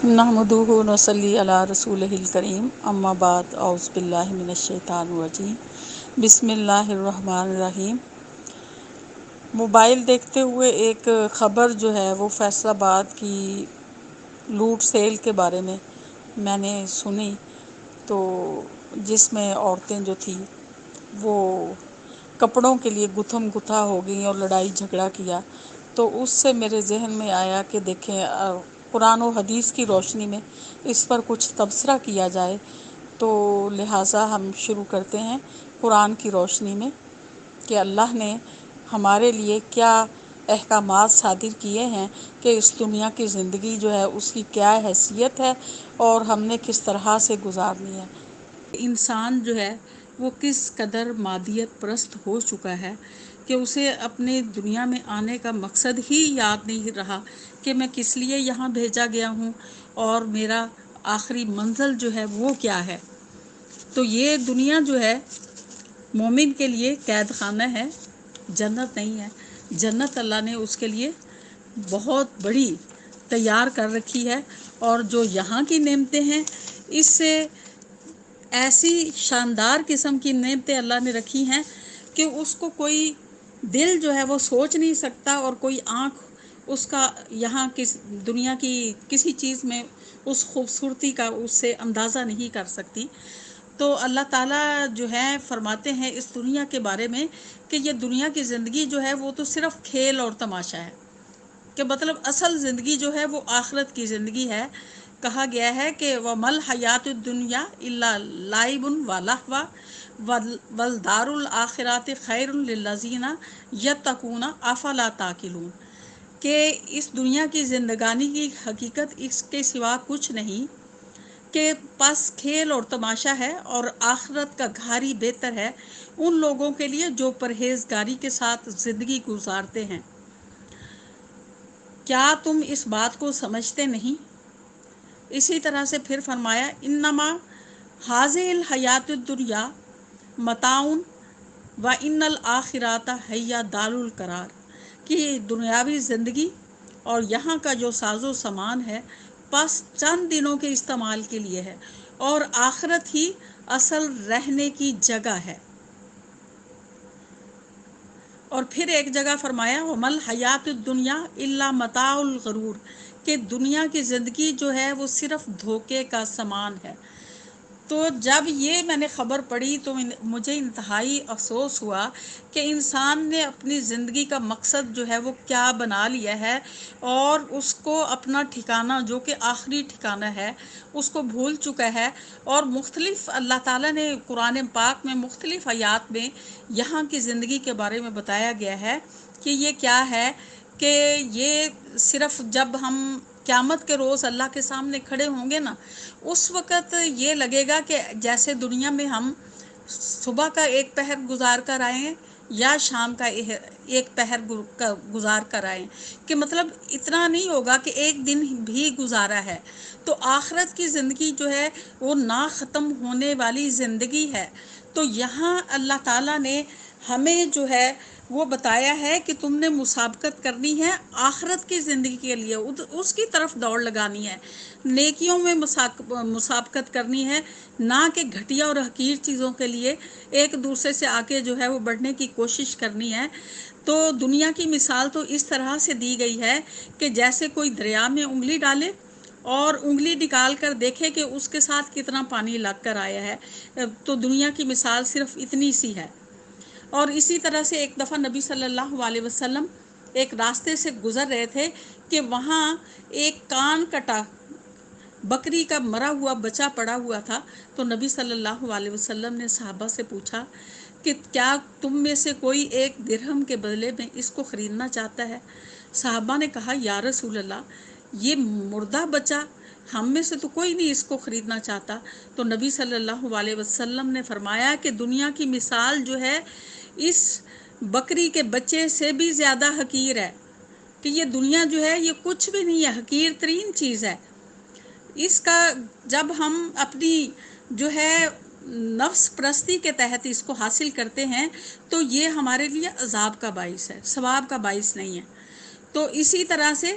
نحمدہ ونصلی علی رسولہ الکریم اما بعد اعوذ باللہ من الشیطان الرجیم بسم اللہ الرحمن الرحیم۔ موبائل دیکھتے ہوئے ایک خبر جو ہے وہ فیصل آباد کی لوٹ سیل کے بارے میں نے سنی، تو جس میں عورتیں جو تھیں وہ کپڑوں کے لیے گتھم گتھا ہو گئیں اور لڑائی جھگڑا کیا، تو اس سے میرے ذہن میں آیا کہ دیکھیں قرآن و حدیث کی روشنی میں اس پر کچھ تبصرہ کیا جائے، تو لہٰذا ہم شروع کرتے ہیں قرآن کی روشنی میں کہ اللہ نے ہمارے لیے کیا احکامات صادر کیے ہیں کہ اس دنیا کی زندگی جو ہے اس کی کیا حیثیت ہے اور ہم نے کس طرح سے گزارنی ہے۔ انسان جو ہے وہ کس قدر مادیت پرست ہو چکا ہے کہ اسے اپنے دنیا میں آنے کا مقصد ہی یاد نہیں رہا کہ میں کس لیے یہاں بھیجا گیا ہوں اور میرا آخری منزل جو ہے وہ کیا ہے۔ تو یہ دنیا جو ہے مومن کے لیے قید خانہ ہے، جنت نہیں ہے۔ جنت اللہ نے اس کے لیے بہت بڑی تیار کر رکھی ہے، اور جو یہاں کی نعمتیں ہیں اس سے ایسی شاندار قسم کی نعمتیں اللہ نے رکھی ہیں کہ اس کو کوئی دل جو ہے وہ سوچ نہیں سکتا، اور کوئی آنکھ اس کا یہاں دنیا کی کسی چیز میں اس خوبصورتی کا اس سے اندازہ نہیں کر سکتی۔ تو اللہ تعالیٰ جو ہے فرماتے ہیں اس دنیا کے بارے میں کہ یہ دنیا کی زندگی جو ہے وہ تو صرف کھیل اور تماشا ہے، کہ مطلب اصل زندگی جو ہے وہ آخرت کی زندگی ہے۔ کہا گیا ہے کہ وَمَا الْحَيَاةُ الدُّنْيَا إِلَّا لَعِبٌ وَلَهْوٌ وَالدَّارُ الْآخِرَةُ خَيْرٌ لِلَّذِينَ يَتَّقُونَ أَفَلَا تَعْقِلُونَ، کہ اس دنیا کی زندگانی کی حقیقت اس کے سوا کچھ نہیں کہ پس کھیل اور تماشا ہے، اور آخرت کا گھر ہی بہتر ہے ان لوگوں کے لیے جو پرہیزگاری کے ساتھ زندگی گزارتے ہیں۔ کیا تم اس بات کو سمجھتے نہیں؟ اسی طرح سے پھر فرمایا انما ھذہ الحیاۃ الدنیا متاع وان الآخرۃ ہی دار القرار، کہ دنیاوی زندگی اور یہاں کا جو ساز و سامان ہے بس چند دنوں کے استعمال کے لیے ہے، اور آخرت ہی اصل رہنے کی جگہ ہے۔ اور پھر ایک جگہ فرمایا وَمَا الْحَيَاةُ الدُّنْيَا إِلَّا مَتَاعُ الْغُرُورِ، کہ دنیا کی زندگی جو ہے وہ صرف دھوکے کا سامان ہے۔ تو جب یہ میں نے خبر پڑھی تو مجھے انتہائی افسوس ہوا کہ انسان نے اپنی زندگی کا مقصد جو ہے وہ کیا بنا لیا ہے، اور اس کو اپنا ٹھکانہ جو کہ آخری ٹھکانہ ہے اس کو بھول چکا ہے۔ اور مختلف اللہ تعالیٰ نے قرآن پاک میں مختلف آیات میں یہاں کی زندگی کے بارے میں بتایا گیا ہے کہ یہ کیا ہے، کہ یہ صرف جب ہم قیامت کے روز اللہ کے سامنے کھڑے ہوں گے نا، اس وقت یہ لگے گا کہ جیسے دنیا میں ہم صبح کا ایک پہر گزار کر آئیں یا شام کا ایک پہر گزار کر آئیں، کہ مطلب اتنا نہیں ہوگا کہ ایک دن بھی گزارا ہے۔ تو آخرت کی زندگی جو ہے وہ نا ختم ہونے والی زندگی ہے۔ تو یہاں اللہ تعالیٰ نے ہمیں جو ہے وہ بتایا ہے کہ تم نے مسابقت کرنی ہے آخرت کی زندگی کے لیے، اس کی طرف دوڑ لگانی ہے، نیکیوں میں مسابقت کرنی ہے، نہ کہ گھٹیا اور حقیر چیزوں کے لیے ایک دوسرے سے آگے جو ہے وہ بڑھنے کی کوشش کرنی ہے۔ تو دنیا کی مثال تو اس طرح سے دی گئی ہے کہ جیسے کوئی دریا میں انگلی ڈالے اور انگلی نکال کر دیکھے کہ اس کے ساتھ کتنا پانی لگ کر آیا ہے۔ تو دنیا کی مثال صرف اتنی سی ہے۔ اور اسی طرح سے ایک دفعہ نبی صلی اللہ علیہ وسلم ایک راستے سے گزر رہے تھے کہ وہاں ایک کان کٹا بکری کا مرا ہوا بچہ پڑا ہوا تھا۔ تو نبی صلی اللہ علیہ وسلم نے صحابہ سے پوچھا کہ کیا تم میں سے کوئی ایک درہم کے بدلے میں اس کو خریدنا چاہتا ہے؟ صحابہ نے کہا یا رسول اللہ، یہ مردہ بچہ، ہم میں سے تو کوئی نہیں اس کو خریدنا چاہتا۔ تو نبی صلی اللہ علیہ وسلم نے فرمایا کہ دنیا کی مثال جو ہے اس بکری کے بچے سے بھی زیادہ حقیر ہے، کہ یہ دنیا جو ہے یہ کچھ بھی نہیں ہے، حقیر ترین چیز ہے۔ اس کا جب ہم اپنی جو ہے نفس پرستی کے تحت اس کو حاصل کرتے ہیں تو یہ ہمارے لیے عذاب کا باعث ہے، ثواب کا باعث نہیں ہے۔ تو اسی طرح سے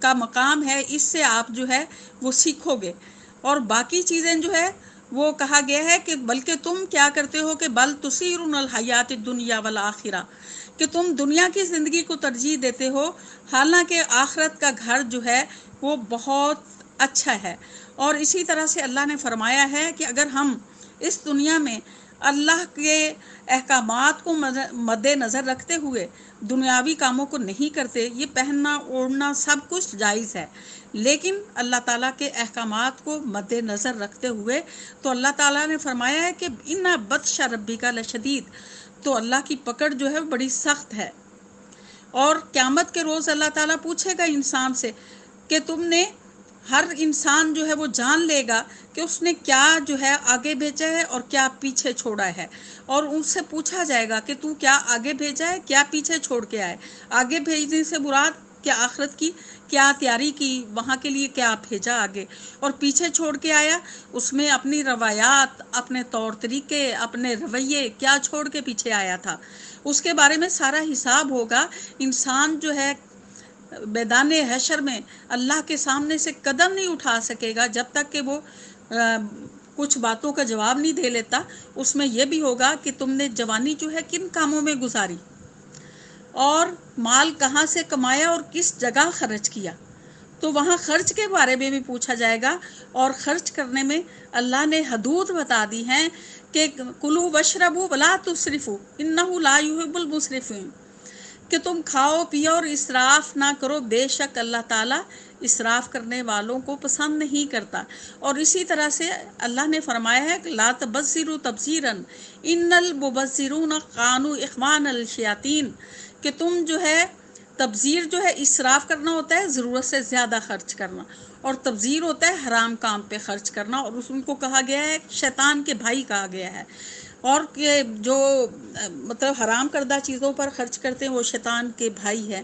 کا مقام ہے، اس سے آپ جو ہے وہ سیکھو گے۔ اور باقی چیزیں جو ہے وہ کہا گیا ہے کہ بلکہ تم کیا کرتے ہو کہ بل تثیرون الحیات الدنیا والآخرہ، کہ تم دنیا کی زندگی کو ترجیح دیتے ہو، حالانکہ آخرت کا گھر جو ہے وہ بہت اچھا ہے۔ اور اسی طرح سے اللہ نے فرمایا ہے کہ اگر ہم اس دنیا میں اللہ کے احکامات کو مد نظر رکھتے ہوئے دنیاوی کاموں کو نہیں کرتے، یہ پہننا اوڑھنا سب کچھ جائز ہے، لیکن اللہ تعالیٰ کے احکامات کو مد نظر رکھتے ہوئے تو اللہ تعالیٰ نے فرمایا ہے کہ ان بطش ربک لشدید، تو اللہ کی پکڑ جو ہے بڑی سخت ہے۔ اور قیامت کے روز اللہ تعالیٰ پوچھے گا انسان سے کہ تم نے، ہر انسان جو ہے وہ جان لے گا کہ اس نے کیا جو ہے آگے بھیجا ہے اور کیا پیچھے چھوڑا ہے، اور ان سے پوچھا جائے گا کہ تو کیا آگے بھیجا ہے، کیا پیچھے چھوڑ کے آئے۔ آگے بھیجنے سے مراد کیا آخرت کی کیا تیاری کی، وہاں کے لیے کیا بھیجا آگے، اور پیچھے چھوڑ کے آیا اس میں اپنی روایات، اپنے طور طریقے، اپنے رویے کیا چھوڑ کے پیچھے آیا تھا، اس کے بارے میں سارا حساب ہوگا۔ انسان جو ہے میدان حشر میں اللہ کے سامنے سے قدم نہیں اٹھا سکے گا جب تک کہ وہ کچھ باتوں کا جواب نہیں دے لیتا۔ اس میں یہ بھی ہوگا کہ تم نے جوانی جو ہے کن کاموں میں گزاری، اور مال کہاں سے کمایا اور کس جگہ خرچ کیا، تو وہاں خرچ کے بارے میں بھی پوچھا جائے گا۔ اور خرچ کرنے میں اللہ نے حدود بتا دی ہیں کہ کلوا واشربوا ولا تسرفوا انہ لا یحب المسرفین، کہ تم کھاؤ پیو اور اسراف نہ کرو، بے شک اللہ تعالیٰ اسراف کرنے والوں کو پسند نہیں کرتا۔ اور اسی طرح سے اللہ نے فرمایا ہے کہ لا تبذروا تبذیرا ان المبذرون کانوا اخوان الشیاطین، کہ تم جو ہے تبذیر جو ہے اسراف کرنا ہوتا ہے ضرورت سے زیادہ خرچ کرنا، اور تبذیر ہوتا ہے حرام کام پہ خرچ کرنا، اور ان کو کہا گیا ہے شیطان کے بھائی کہا گیا ہے۔ اور کہ جو مطلب حرام کردہ چیزوں پر خرچ کرتے ہیں وہ شیطان کے بھائی ہے۔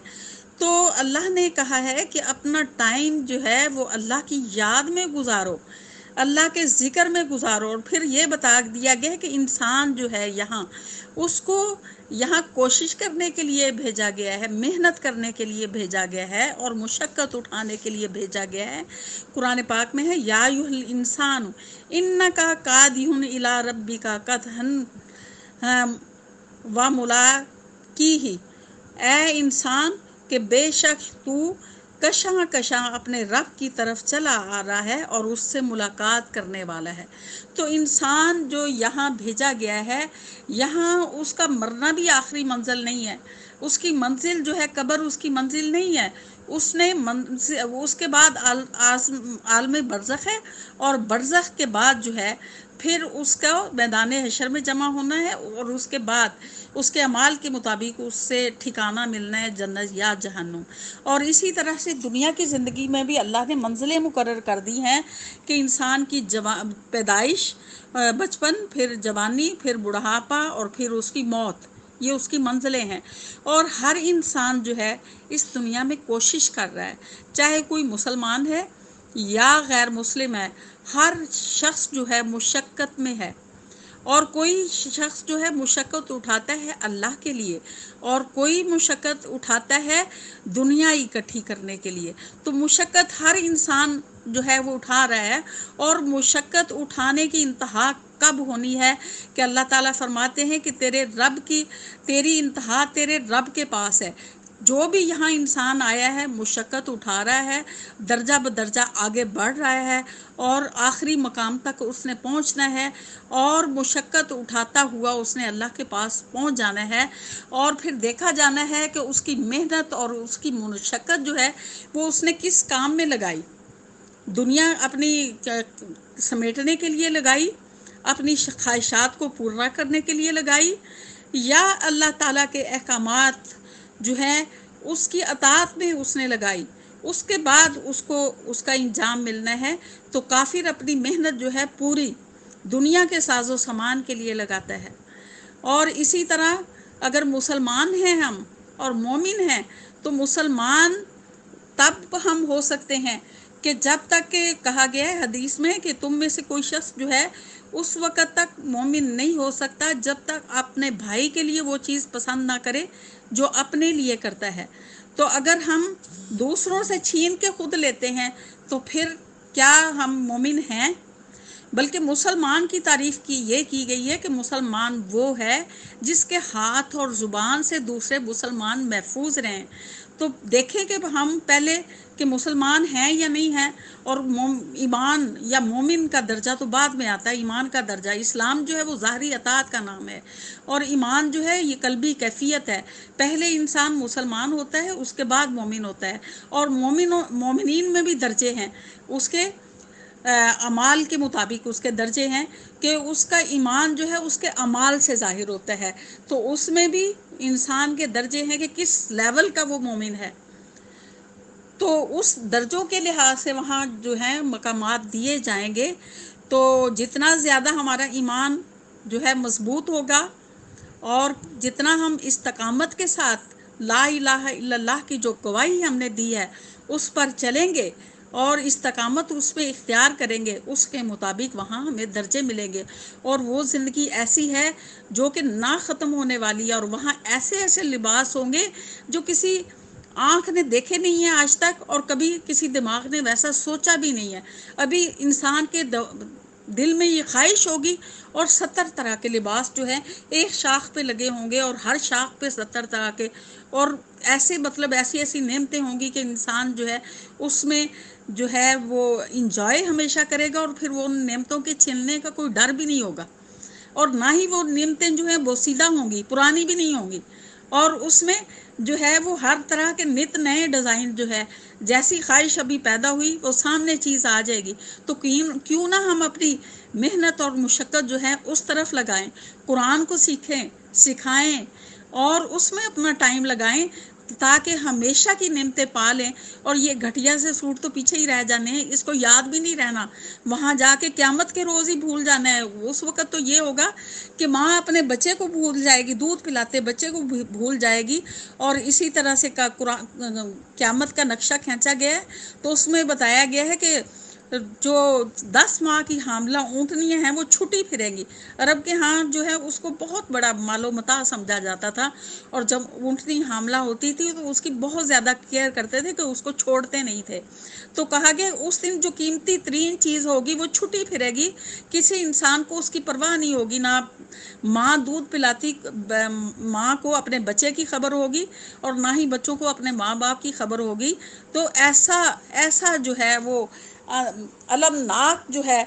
تو اللہ نے کہا ہے کہ اپنا ٹائم جو ہے وہ اللہ کی یاد میں گزارو، اللہ کے ذکر میں گزارو۔ اور پھر یہ بتا دیا گیا کہ انسان جو ہے یہاں اس کو یہاں کوشش کرنے کے لیے بھیجا گیا ہے، محنت کرنے کے لیے بھیجا گیا ہے، اور مشقت اٹھانے کے لیے بھیجا گیا ہے۔ قرآن پاک میں ہے یا ایھا الانسان انک کادح الی ربک کدحا وملاقیہ، اے انسان کہ بے شک تو کشاں کشاں اپنے رب کی طرف چلا آ رہا ہے اور اس سے ملاقات کرنے والا ہے۔ تو انسان جو یہاں بھیجا گیا ہے، یہاں اس کا مرنا بھی آخری منزل نہیں ہے، اس کی منزل جو ہے قبر اس کی منزل نہیں ہے، اس کے بعد عالم برزخ ہے، اور برزخ کے بعد جو ہے پھر اس کا میدان حشر میں جمع ہونا ہے، اور اس کے بعد اس کے اعمال کے مطابق اس سے ٹھکانہ ملنا ہے جنت یا جہنم۔ اور اسی طرح سے دنیا کی زندگی میں بھی اللہ نے منزلیں مقرر کر دی ہیں کہ انسان کی پیدائش، بچپن، پھر جوانی، پھر بڑھاپا، اور پھر اس کی موت، یہ اس کی منزلیں ہیں۔ اور ہر انسان جو ہے اس دنیا میں کوشش کر رہا ہے، چاہے کوئی مسلمان ہے یا غیر مسلم ہے، ہر شخص جو ہے مشقت میں ہے، اور کوئی شخص جو ہے مشقت اٹھاتا ہے اللہ کے لیے، اور کوئی مشقت اٹھاتا ہے دنیا اکٹھی کرنے کے لیے۔ تو مشقت ہر انسان جو ہے وہ اٹھا رہا ہے، اور مشقت اٹھانے کی انتہا کب ہونی ہے کہ اللہ تعالیٰ فرماتے ہیں کہ تیری انتہا تیرے رب کے پاس ہے۔ جو بھی یہاں انسان آیا ہے مشقت اٹھا رہا ہے، درجہ بدرجہ آگے بڑھ رہا ہے، اور آخری مقام تک اس نے پہنچنا ہے، اور مشقت اٹھاتا ہوا اس نے اللہ کے پاس پہنچ جانا ہے، اور پھر دیکھا جانا ہے کہ اس کی محنت اور اس کی مشقت جو ہے وہ اس نے کس کام میں لگائی۔ دنیا اپنی سمیٹنے کے لیے لگائی، اپنی خواہشات کو پورا کرنے کے لیے لگائی، یا اللہ تعالیٰ کے احکامات جو ہیں اس کی اطاعت میں اس نے لگائی، اس کے بعد اس کو اس کا انجام ملنا ہے۔ تو کافر اپنی محنت جو ہے پوری دنیا کے ساز و سامان کے لیے لگاتا ہے۔ اور اسی طرح اگر مسلمان ہیں ہم اور مومن ہیں، تو مسلمان تب ہم ہو سکتے ہیں کہ جب تک کہ کہا گیا ہے حدیث میں کہ تم میں سے کوئی شخص جو ہے اس وقت تک مومن نہیں ہو سکتا جب تک اپنے بھائی کے لیے وہ چیز پسند نہ کرے جو اپنے لیے کرتا ہے۔ تو اگر ہم دوسروں سے چھین کے خود لیتے ہیں تو پھر کیا ہم مومن ہیں؟ بلکہ مسلمان کی تعریف یہ کی گئی ہے کہ مسلمان وہ ہے جس کے ہاتھ اور زبان سے دوسرے مسلمان محفوظ رہیں۔ تو دیکھیں کہ ہم پہلے کہ مسلمان ہیں یا نہیں ہیں، اور ایمان یا مومن کا درجہ تو بعد میں آتا ہے، ایمان کا درجہ۔ اسلام جو ہے وہ ظاہری اطاعت کا نام ہے، اور ایمان جو ہے یہ قلبی کیفیت ہے۔ پہلے انسان مسلمان ہوتا ہے، اس کے بعد مومن ہوتا ہے، اور مومنین میں بھی درجے ہیں، اس کے اعمال کے مطابق اس کے درجے ہیں کہ اس کا ایمان جو ہے اس کے اعمال سے ظاہر ہوتا ہے۔ تو اس میں بھی انسان کے درجے ہیں کہ کس لیول کا وہ مومن ہے۔ تو اس درجوں کے لحاظ سے وہاں جو ہیں مقامات دیے جائیں گے۔ تو جتنا زیادہ ہمارا ایمان جو ہے مضبوط ہوگا، اور جتنا ہم استقامت کے ساتھ لا الہ الا اللہ کی جو گواہی ہم نے دی ہے اس پر چلیں گے اور استقامت اس پہ اختیار کریں گے، اس کے مطابق وہاں ہمیں درجے ملیں گے۔ اور وہ زندگی ایسی ہے جو کہ نہ ختم ہونے والی ہے، اور وہاں ایسے ایسے لباس ہوں گے جو کسی آنکھ نے دیکھے نہیں ہیں آج تک، اور کبھی کسی دماغ نے ویسا سوچا بھی نہیں ہے۔ ابھی انسان کے دل میں یہ خواہش ہوگی، اور 70 طرح کے لباس جو ہے ایک شاخ پہ لگے ہوں گے، اور ہر شاخ پہ 70 طرح کے، اور ایسے مطلب ایسی ایسی نعمتیں ہوں گی کہ انسان جو ہے اس میں جو ہے وہ انجوائے ہمیشہ کرے گا، اور پھر وہ ان نعمتوں کے چھلنے کا کوئی ڈر بھی نہیں ہوگا، اور نہ ہی وہ نعمتیں جو ہیں بوسیدہ ہوں گی، پرانی بھی نہیں ہوں گی۔ اور اس میں جو ہے وہ ہر طرح کے نت نئے ڈیزائن جو ہے، جیسی خواہش ابھی پیدا ہوئی وہ سامنے چیز آ جائے گی۔ تو کیوں نہ ہم اپنی محنت اور مشقت جو ہے اس طرف لگائیں، قرآن کو سیکھیں، سکھائیں، اور اس میں اپنا ٹائم لگائیں، تاکہ ہمیشہ کی نعمتیں پا لیں۔ اور یہ گھٹیا سے سوٹ تو پیچھے ہی رہ جانے ہیں، اس کو یاد بھی نہیں رہنا، وہاں جا کے قیامت کے روز ہی بھول جانا ہے۔ اس وقت تو یہ ہوگا کہ ماں اپنے بچے کو بھول جائے گی، دودھ پلاتے بچے کو بھول جائے گی۔ اور اسی طرح سے قیامت کا نقشہ کھینچا گیا ہے، تو اس میں بتایا گیا ہے کہ جو 10 ماہ کی حاملہ اونٹنیاں ہیں وہ چھٹی پھریں گی۔ عرب کے ہاں جو ہے اس کو بہت بڑا مال و متاع سمجھا جاتا تھا، اور جب اونٹنی حاملہ ہوتی تھی تو اس کی بہت زیادہ کیئر کرتے تھے کہ اس کو چھوڑتے نہیں تھے۔ تو کہا گیا اس دن جو قیمتی ترین چیز ہوگی وہ چھٹی پھرے گی، کسی انسان کو اس کی پرواہ نہیں ہوگی، نہ ماں دودھ پلاتی ماں کو اپنے بچے کی خبر ہوگی، اور نہ ہی بچوں کو اپنے ماں باپ کی خبر ہوگی۔ تو ایسا جو ہے وہ المناک جو ہے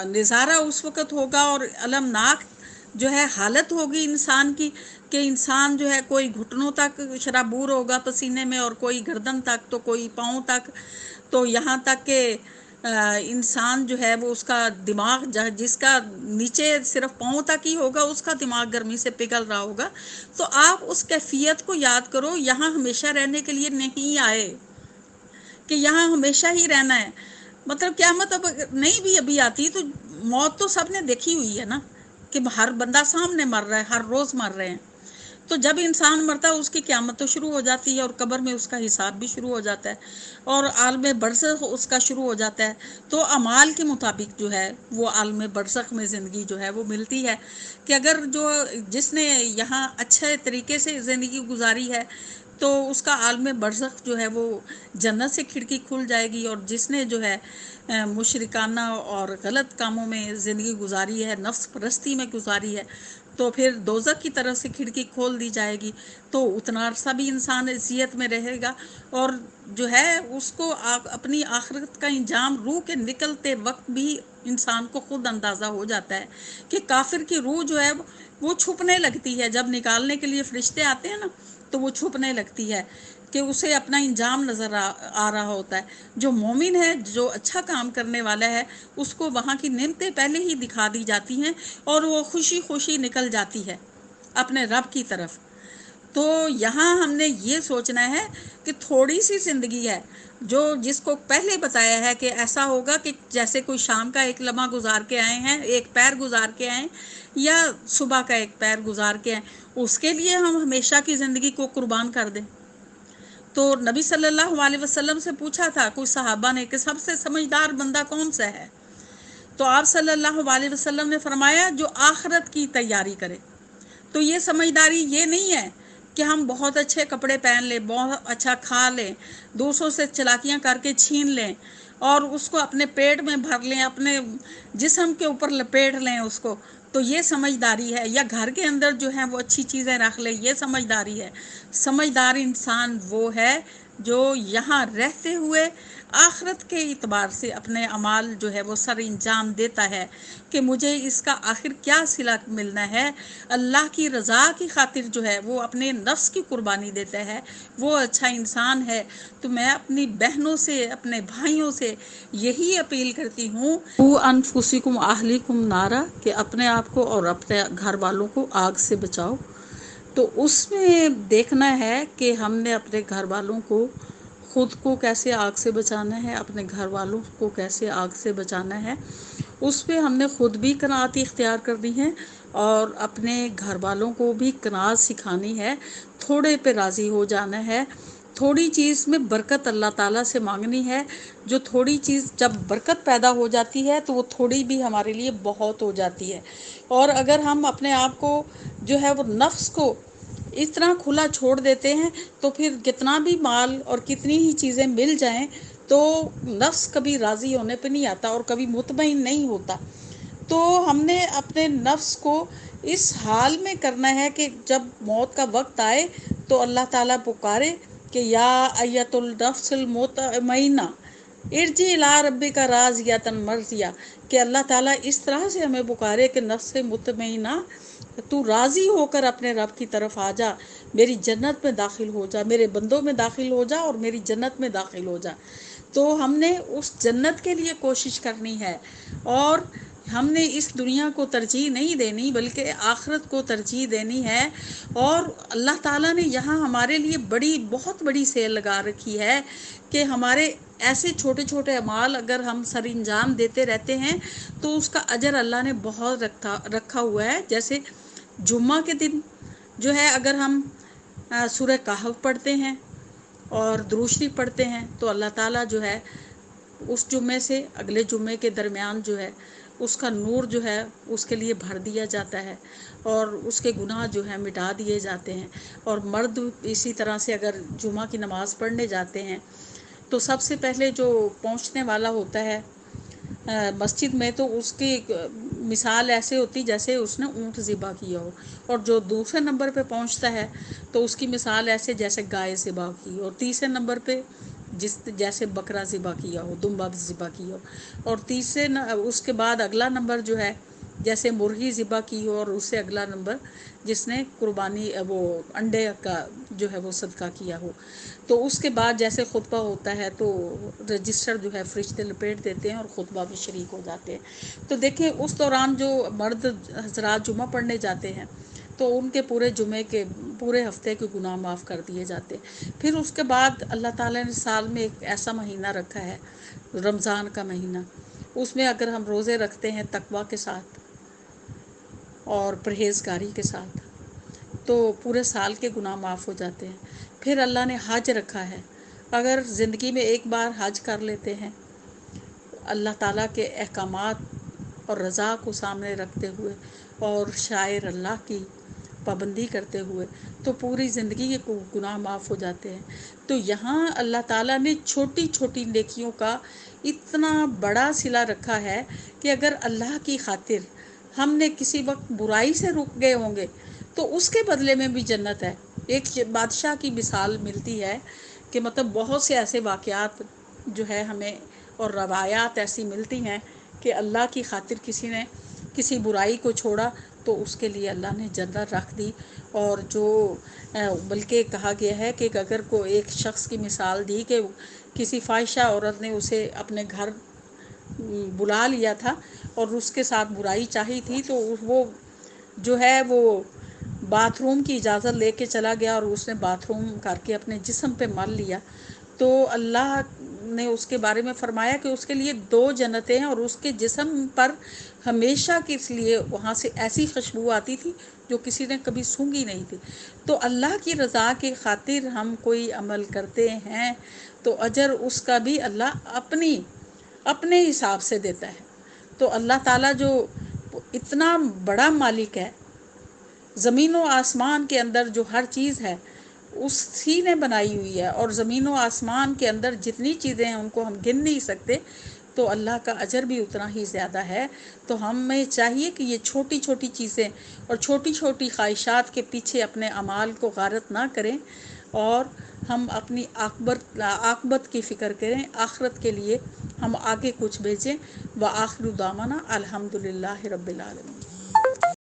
نظارہ اس وقت ہوگا، اور المناک جو ہے حالت ہوگی انسان کی، کہ انسان جو ہے کوئی گھٹنوں تک شرابور ہوگا پسینے میں، اور کوئی گردن تک، تو کوئی پاؤں تک، تو یہاں تک کہ انسان جو ہے وہ اس کا دماغ جس کا نیچے صرف پاؤں تک ہی ہوگا اس کا دماغ گرمی سے پگھل رہا ہوگا۔ تو آپ اس کیفیت کو یاد کرو، یہاں ہمیشہ رہنے کے لیے نہیں آئے کہ یہاں ہمیشہ ہی رہنا ہے۔ مطلب قیامت اب نہیں بھی ابھی آتی تو موت تو سب نے دیکھی ہوئی ہے نا، کہ ہر بندہ سامنے مر رہا ہے، ہر روز مر رہے ہیں۔ تو جب انسان مرتا ہے اس کی قیامت تو شروع ہو جاتی ہے، اور قبر میں اس کا حساب بھی شروع ہو جاتا ہے، اور عالم برزخ اس کا شروع ہو جاتا ہے۔ تو اعمال کے مطابق جو ہے وہ عالم برزخ میں زندگی جو ہے وہ ملتی ہے، کہ اگر جس نے یہاں اچھے طریقے سے زندگی گزاری ہے تو اس کا عالم برزخ جو ہے وہ جنت سے کھڑکی کھل جائے گی، اور جس نے جو ہے مشرکانہ اور غلط کاموں میں زندگی گزاری ہے، نفس پرستی میں گزاری ہے، تو پھر دوزخ کی طرف سے کھڑکی کھول دی جائے گی۔ تو اتنا عرصہ بھی انسان اذیت میں رہے گا، اور جو ہے اس کو اپنی آخرت کا انجام روح کے نکلتے وقت بھی انسان کو خود اندازہ ہو جاتا ہے کہ کافر کی روح جو ہے وہ چھپنے لگتی ہے، جب نکالنے کے لیے فرشتے آتے ہیں نا تو وہ چھپنے لگتی ہے، کہ اسے اپنا انجام نظر آ رہا ہوتا ہے۔ جو مومن ہے، جو اچھا کام کرنے والا ہے، اس کو وہاں کی نعمتیں پہلے ہی دکھا دی جاتی ہیں، اور وہ خوشی خوشی نکل جاتی ہے اپنے رب کی طرف۔ تو یہاں ہم نے یہ سوچنا ہے کہ تھوڑی سی زندگی ہے، جس کو پہلے بتایا ہے کہ ایسا ہوگا کہ جیسے کوئی شام کا ایک لمحہ گزار کے آئے ہیں، ایک پیر گزار کے آئے، یا صبح کا ایک پیر گزار کے آئے، اس کے لیے ہم ہمیشہ کی زندگی کو قربان کر دیں۔ تو نبی صلی اللہ علیہ وسلم سے پوچھا تھا کوئی صحابہ نے کہ سب سے سمجھدار بندہ کون سا ہے؟ تو آپ صلی اللہ علیہ وسلم نے فرمایا جو آخرت کی تیاری کرے۔ تو یہ سمجھداری یہ نہیں ہے کہ ہم بہت اچھے کپڑے پہن لیں، بہت اچھا کھا لیں، دوسروں سے چلاکیاں کر کے چھین لیں اور اس کو اپنے پیٹ میں بھر لیں، اپنے جسم کے اوپر لپیٹ لیں اس کو، تو یہ سمجھداری ہے؟ یا گھر کے اندر جو ہے وہ اچھی چیزیں رکھ لیں، یہ سمجھداری ہے؟ سمجھدار انسان وہ ہے جو یہاں رہتے ہوئے آخرت کے اعتبار سے اپنے اعمال جو ہے وہ سر انجام دیتا ہے کہ مجھے اس کا آخر کیا صلہ ملنا ہے، اللہ کی رضا کی خاطر جو ہے وہ اپنے نفس کی قربانی دیتا ہے، وہ اچھا انسان ہے۔ تو میں اپنی بہنوں سے، اپنے بھائیوں سے یہی اپیل کرتی ہوں، انفسکم اہلیکم نارا، کہ اپنے آپ کو اور اپنے گھر والوں کو آگ سے بچاؤ۔ تو اس میں دیکھنا ہے کہ ہم نے اپنے گھر والوں کو، خود کو کیسے آگ سے بچانا ہے، اپنے گھر والوں کو کیسے آگ سے بچانا ہے، اس پہ ہم نے خود بھی قناعت اختیار کرنی ہے اور اپنے گھر والوں کو بھی قناعت سکھانی ہے، تھوڑے پہ راضی ہو جانا ہے، تھوڑی چیز میں برکت اللہ تعالیٰ سے مانگنی ہے۔ جو تھوڑی چیز جب برکت پیدا ہو جاتی ہے تو وہ تھوڑی بھی ہمارے لیے بہت ہو جاتی ہے۔ اور اگر ہم اپنے آپ کو جو ہے وہ نفس کو اس طرح کھلا چھوڑ دیتے ہیں تو پھر کتنا بھی مال اور کتنی ہی چیزیں مل جائیں تو نفس کبھی راضی ہونے پہ نہیں آتا اور کبھی مطمئن نہیں ہوتا۔ تو ہم نے اپنے نفس کو اس حال میں کرنا ہے کہ جب موت کا وقت آئے تو اللہ تعالیٰ پکارے کہ یا ایت النفس المطمئنہ ارجعی الی ربک راضیۃ مرضیہ، کہ اللہ تعالیٰ اس طرح سے ہمیں پکارے کہ نفس مطمئنہ تو راضی ہو کر اپنے رب کی طرف آ جا، میری جنت میں داخل ہو جا، میرے بندوں میں داخل ہو جا اور میری جنت میں داخل ہو جا۔ تو ہم نے اس جنت کے لیے کوشش کرنی ہے اور ہم نے اس دنیا کو ترجیح نہیں دینی بلکہ آخرت کو ترجیح دینی ہے۔ اور اللہ تعالیٰ نے یہاں ہمارے لیے بہت بڑی سیل لگا رکھی ہے کہ ہمارے ایسے چھوٹے چھوٹے اعمال اگر ہم سر انجام دیتے رہتے ہیں تو اس کا اجر اللہ نے بہت رکھا ہوا ہے۔ جیسے جمعہ کے دن جو ہے اگر ہم سورہ کہف پڑھتے ہیں اور درود شریف پڑھتے ہیں تو اللہ تعالیٰ جو ہے اس جمعے سے اگلے جمعے کے درمیان جو ہے اس کا نور جو ہے اس کے لیے بھر دیا جاتا ہے اور اس کے گناہ جو ہے مٹا دیے جاتے ہیں۔ اور مرد اسی طرح سے اگر جمعہ کی نماز پڑھنے جاتے ہیں تو سب سے پہلے جو پہنچنے والا ہوتا ہے مسجد میں تو اس کی مثال ایسے ہوتی جیسے اس نے اونٹ ذبح کیا ہو، اور جو دوسرے نمبر پہ پہنچتا ہے تو اس کی مثال ایسے جیسے گائے ذبح کی، اور تیسرے نمبر پہ جیسے بکرا ذبح کیا ہو، دمبا ذبح کیا ہو، اور اس کے بعد اگلا نمبر جو ہے جیسے مرغی ذبح کی ہو، اور اس سے اگلا نمبر جس نے قربانی وہ انڈے کا جو ہے وہ صدقہ کیا ہو۔ تو اس کے بعد جیسے خطبہ ہوتا ہے تو رجسٹر جو ہے فرشتے لپیٹ دیتے ہیں اور خطبہ بھی شریک ہو جاتے ہیں۔ تو دیکھیں اس دوران جو مرد حضرات جمعہ پڑھنے جاتے ہیں تو ان کے پورے جمعے کے پورے ہفتے کے گناہ معاف کر دیے جاتے ہیں۔ پھر اس کے بعد اللہ تعالیٰ نے سال میں ایک ایسا مہینہ رکھا ہے رمضان کا مہینہ، اس میں اگر ہم روزے رکھتے ہیں تقویٰ کے ساتھ اور پرہیزگاری کے ساتھ تو پورے سال کے گناہ معاف ہو جاتے ہیں۔ پھر اللہ نے حج رکھا ہے، اگر زندگی میں ایک بار حج کر لیتے ہیں اللہ تعالیٰ کے احکامات اور رضا کو سامنے رکھتے ہوئے اور شاعر اللہ کی پابندی کرتے ہوئے تو پوری زندگی کے گناہ معاف ہو جاتے ہیں۔ تو یہاں اللہ تعالیٰ نے چھوٹی چھوٹی نیکیوں کا اتنا بڑا صلہ رکھا ہے کہ اگر اللہ کی خاطر ہم نے کسی وقت برائی سے رک گئے ہوں گے تو اس کے بدلے میں بھی جنت ہے۔ ایک بادشاہ کی مثال ملتی ہے کہ مطلب بہت سے ایسے واقعات جو ہے ہمیں اور روایات ایسی ملتی ہیں کہ اللہ کی خاطر کسی نے کسی برائی کو چھوڑا تو اس کے لیے اللہ نے جنت رکھ دی۔ اور جو بلکہ کہا گیا ہے کہ اگر کوئی ایک شخص کی مثال دی کہ کسی فاحشہ عورت نے اسے اپنے گھر بلا لیا تھا اور اس کے ساتھ برائی چاہی تھی تو وہ جو ہے وہ باتھ روم کی اجازت لے کے چلا گیا اور اس نے باتھ روم کر کے اپنے جسم پہ مل لیا تو اللہ نے اس کے بارے میں فرمایا کہ اس کے لیے 2 جنتیں ہیں اور اس کے جسم پر ہمیشہ کے لیے وہاں سے ایسی خوشبو آتی تھی جو کسی نے کبھی سونگھی نہیں تھی۔ تو اللہ کی رضا کی خاطر ہم کوئی عمل کرتے ہیں تو اجر اس کا بھی اللہ اپنے حساب سے دیتا ہے۔ تو اللہ تعالیٰ جو اتنا بڑا مالک ہے زمین و آسمان کے اندر جو ہر چیز ہے اسی نے بنائی ہوئی ہے، اور زمین و آسمان کے اندر جتنی چیزیں ہیں ان کو ہم گن نہیں سکتے، تو اللہ کا اجر بھی اتنا ہی زیادہ ہے۔ تو ہمیں چاہیے کہ یہ چھوٹی چھوٹی چیزیں اور چھوٹی چھوٹی خواہشات کے پیچھے اپنے اعمال کو غارت نہ کریں، اور ہم اپنی عاقبت کی فکر کریں، آخرت کے لیے ہم آگے کچھ بھیجیں۔ وآخر دعوانا الحمدللہ رب العالمین۔